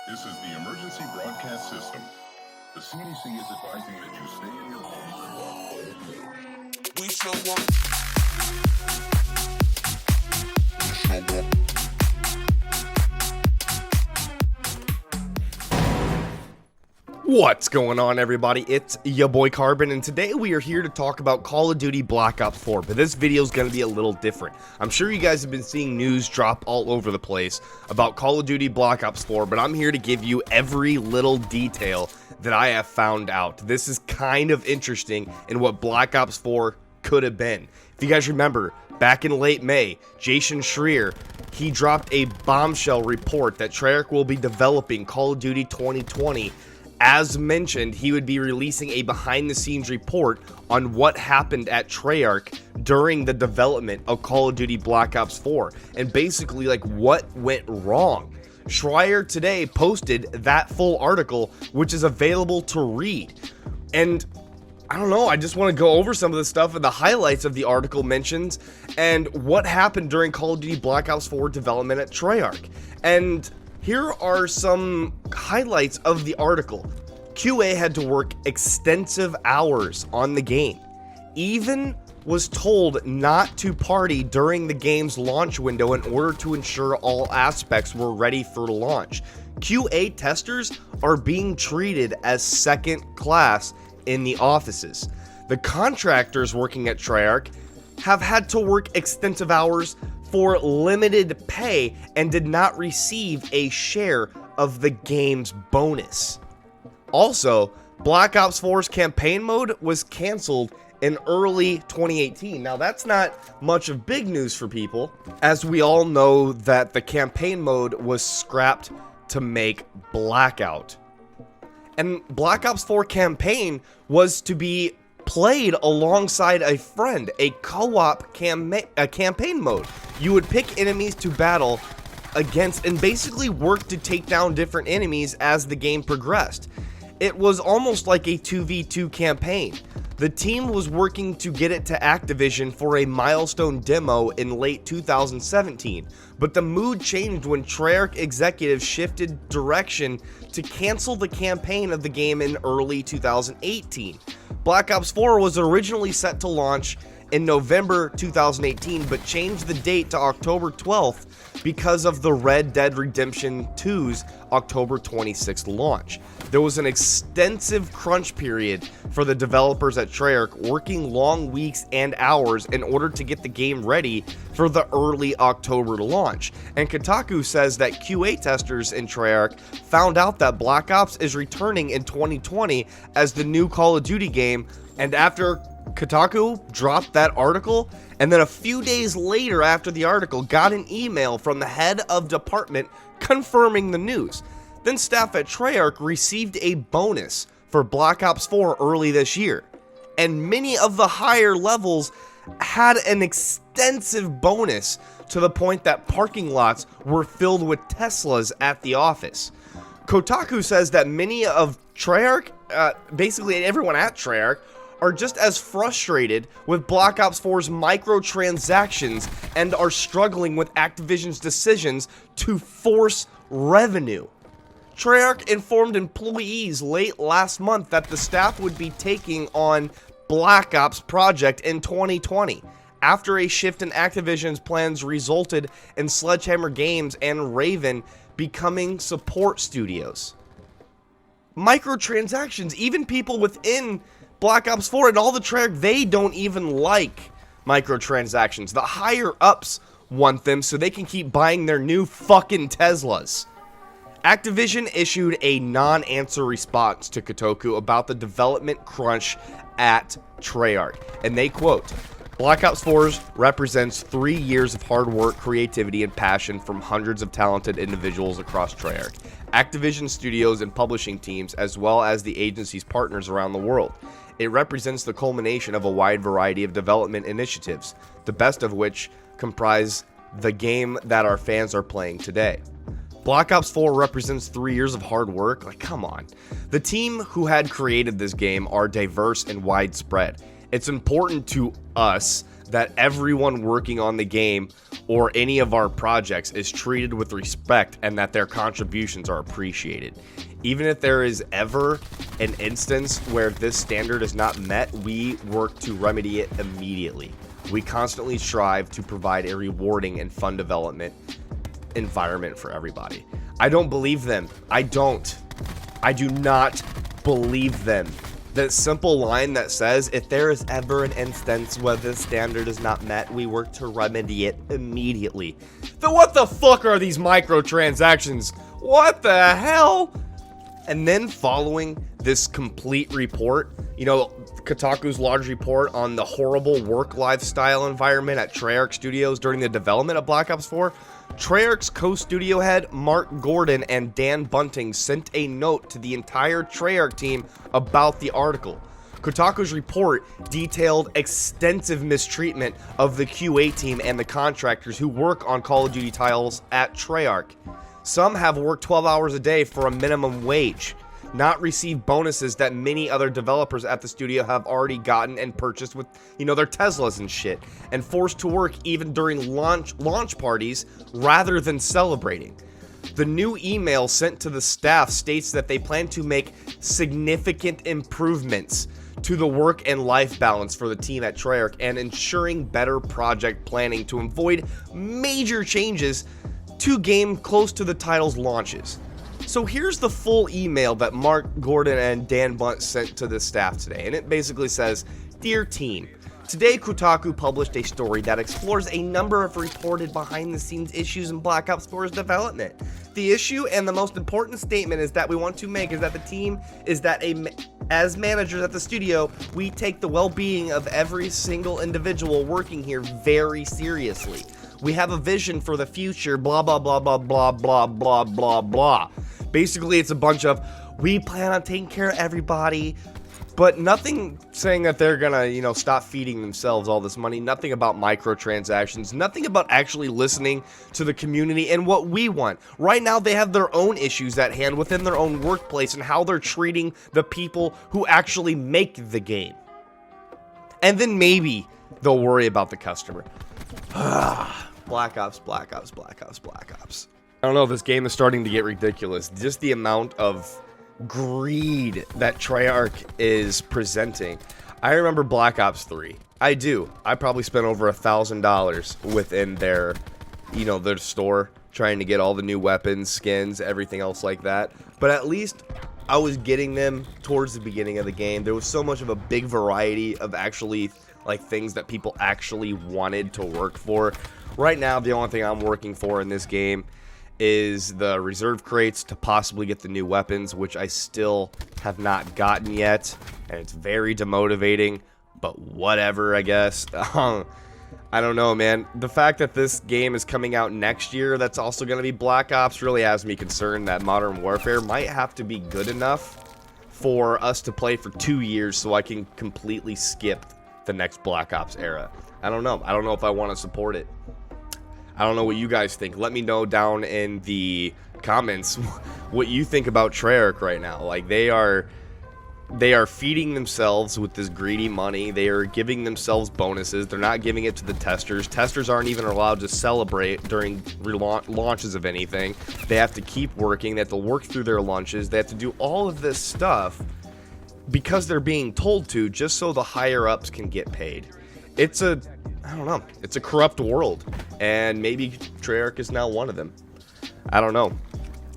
This is the emergency broadcast system. The CDC is advising that you stay in your home. We show up. What's going on, everybody? It's your boy Carbon, and today we are here to talk about Call of Duty Black Ops 4, but this video is going to be a little different. I'm sure you guys have been seeing news drop all over the place about Call of Duty Black Ops 4, but I'm here to give you every little detail that I have found out. This is kind of interesting in what Black Ops 4 could have been. If you guys remember, back in late May, Jason Schreier, he dropped a bombshell report that Treyarch will be developing Call of Duty 2020. As mentioned, he would be releasing a behind-the-scenes report on what happened at Treyarch during the development of Call of Duty Black Ops 4, and basically, like, what went wrong. Schreier today posted that full article, which is available to read. And I don't know, I just want to go over some of the stuff and the highlights of the article mentions and what happened during Call of Duty Black Ops 4 development at Treyarch. And here are some highlights of the article. QA had to work extensive hours on the game. Even was told not to party during the game's launch window in order to ensure all aspects were ready for launch. QA testers are being treated as second class in the offices. The contractors working at Treyarch have had to work extensive hours for limited pay and did not receive a share of the game's bonus. Also, Black Ops 4's campaign mode was canceled in early 2018. Now, that's not much of big news for people, as we all know that the campaign mode was scrapped to make Blackout. And Black Ops 4 campaign was to be played alongside a friend, a co-op campaign mode. You would pick enemies to battle against and basically work to take down different enemies as the game progressed. It was almost like a 2v2 campaign. The team was working to get it to Activision for a milestone demo in late 2017, but the mood changed when Treyarch executives shifted direction to cancel the campaign of the game in early 2018. Black Ops 4 was originally set to launch in November 2018, but changed the date to October 12th because of the Red Dead Redemption 2's October 26th launch. There was an extensive crunch period for the developers at Treyarch, working long weeks and hours in order to get the game ready for the early October launch. And Kotaku says that QA testers in Treyarch found out that Black Ops is returning in 2020 as the new Call of Duty game, and after Kotaku dropped that article, and then a few days later after the article, got an email from the head of department confirming the news. Then staff at Treyarch received a bonus for Black Ops 4 early this year, and many of the higher levels had an extensive bonus to the point that parking lots were filled with Teslas at the office. Kotaku says that many of Treyarch, basically everyone at Treyarch, are just as frustrated with Black Ops 4's microtransactions and are struggling with Activision's decisions to force revenue. Treyarch informed employees late last month that the staff would be taking on Black Ops project in 2020, after a shift in Activision's plans resulted in Sledgehammer Games and Raven becoming support studios. Microtransactions, even people within Black Ops 4 and all the Treyarch, they don't even like microtransactions. The higher ups want them so they can keep buying their new fucking Teslas. Activision issued a non-answer response to Kotaku about the development crunch at Treyarch, and they quote, "Black Ops 4 represents 3 years of hard work, creativity, and passion from hundreds of talented individuals across Treyarch, Activision studios, and publishing teams, as well as the agency's partners around the world. It represents the culmination of a wide variety of development initiatives, the best of which comprise the game that our fans are playing today." Black Ops 4 represents 3 years of hard work? Like, come on. The team who had created this game are diverse and widespread. It's important to us that everyone working on the game or any of our projects is treated with respect and that their contributions are appreciated. Even if there is ever an instance where this standard is not met, we work to remedy it immediately. We constantly strive to provide a rewarding and fun development environment for everybody. I don't believe them. I do not believe them. That simple line that says, if there is ever an instance where this standard is not met, we work to remedy it immediately. Then what the fuck are these microtransactions? What the hell? And then following this complete report, you know, Kotaku's large report on the horrible work lifestyle environment at Treyarch Studios during the development of Black Ops 4, Treyarch's co-studio head Mark Gordon and Dan Bunting sent a note to the entire Treyarch team about the article. Kotaku's report detailed extensive mistreatment of the QA team and the contractors who work on Call of Duty titles at Treyarch. Some have worked 12 hours a day for a minimum wage, not received bonuses that many other developers at the studio have already gotten and purchased with, you know, their Teslas and shit, and forced to work even during launch parties rather than celebrating. The new email sent to the staff states that they plan to make significant improvements to the work and life balance for the team at Treyarch and ensuring better project planning to avoid major changes to game close to the title's launches. So here's the full email that Mark Gordon and Dan Bunt sent to the staff today, and it basically says, "Dear team, today Kotaku published a story that explores a number of reported behind-the-scenes issues in Black Ops 4's development. The issue and the most important statement is that we want to make is that the team is that as managers at the studio, we take the well-being of every single individual working here very seriously. We have a vision for the future, blah, blah, blah, blah, blah, blah, blah, blah, blah." Basically, it's a bunch of, we plan on taking care of everybody, but nothing saying that they're gonna, you know, stop feeding themselves all this money, nothing about microtransactions, nothing about actually listening to the community and what we want. Right now, they have their own issues at hand within their own workplace and how they're treating the people who actually make the game. And then maybe they'll worry about the customer. Black Ops, Black Ops, Black Ops, Black Ops. I don't know, this game is starting to get ridiculous. Just the amount of greed that Treyarch is presenting. I remember Black Ops 3. I do. I probably spent over $1,000 within their, you know, their store trying to get all the new weapons, skins, everything else like that. But at least I was getting them towards the beginning of the game. There was so much of a big variety of actually, like, things that people actually wanted to work for. Right now, the only thing I'm working for in this game is the reserve crates to possibly get the new weapons, which I still have not gotten yet, and it's very demotivating, but whatever, I guess. I don't know, man. The fact that this game is coming out next year, that's also going to be Black Ops, really has me concerned that Modern Warfare might have to be good enough for us to play for 2 years so I can completely skip the next Black Ops era. I don't know. I don't know if I want to support it. I don't know what you guys think. Let me know down in the comments what you think about Treyarch right now. Like, they are feeding themselves with this greedy money. They are giving themselves bonuses. They're not giving it to the testers. Testers aren't even allowed to celebrate during launches of anything. They have to keep working. They have to work through their lunches. They have to do all of this stuff because they're being told to, just so the higher ups can get paid. It's a, I don't know, it's a corrupt world, and maybe Treyarch is now one of them. I don't know.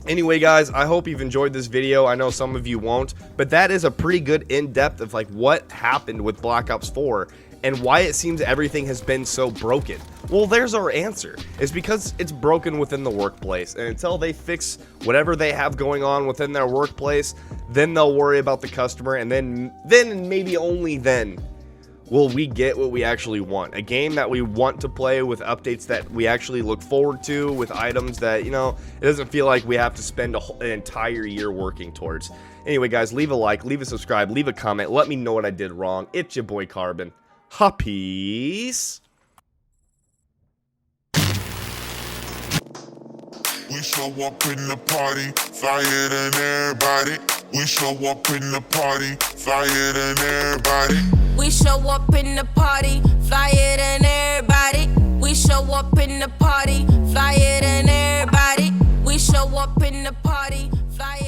Anyway, guys, I hope you've enjoyed this video. I know some of you won't, but that is a pretty good in-depth of, like, what happened with Black Ops 4 and why it seems everything has been so broken. Well, there's our answer. It's because it's broken within the workplace, and until they fix whatever they have going on within their workplace, then they'll worry about the customer, and then and maybe only then will we get what we actually want. A game that we want to play with updates that we actually look forward to, with items that, you know, it doesn't feel like we have to spend an entire year working towards. Anyway, guys, leave a like, leave a subscribe, leave a comment. Let me know what I did wrong. It's your boy Carbon. Ha, peace. We show up in the party, flyer than everybody. We show up in the party, flyer than everybody. We show up in the party, flyer than everybody. We show up in the party, flyer than everybody. We show up in the party, flyer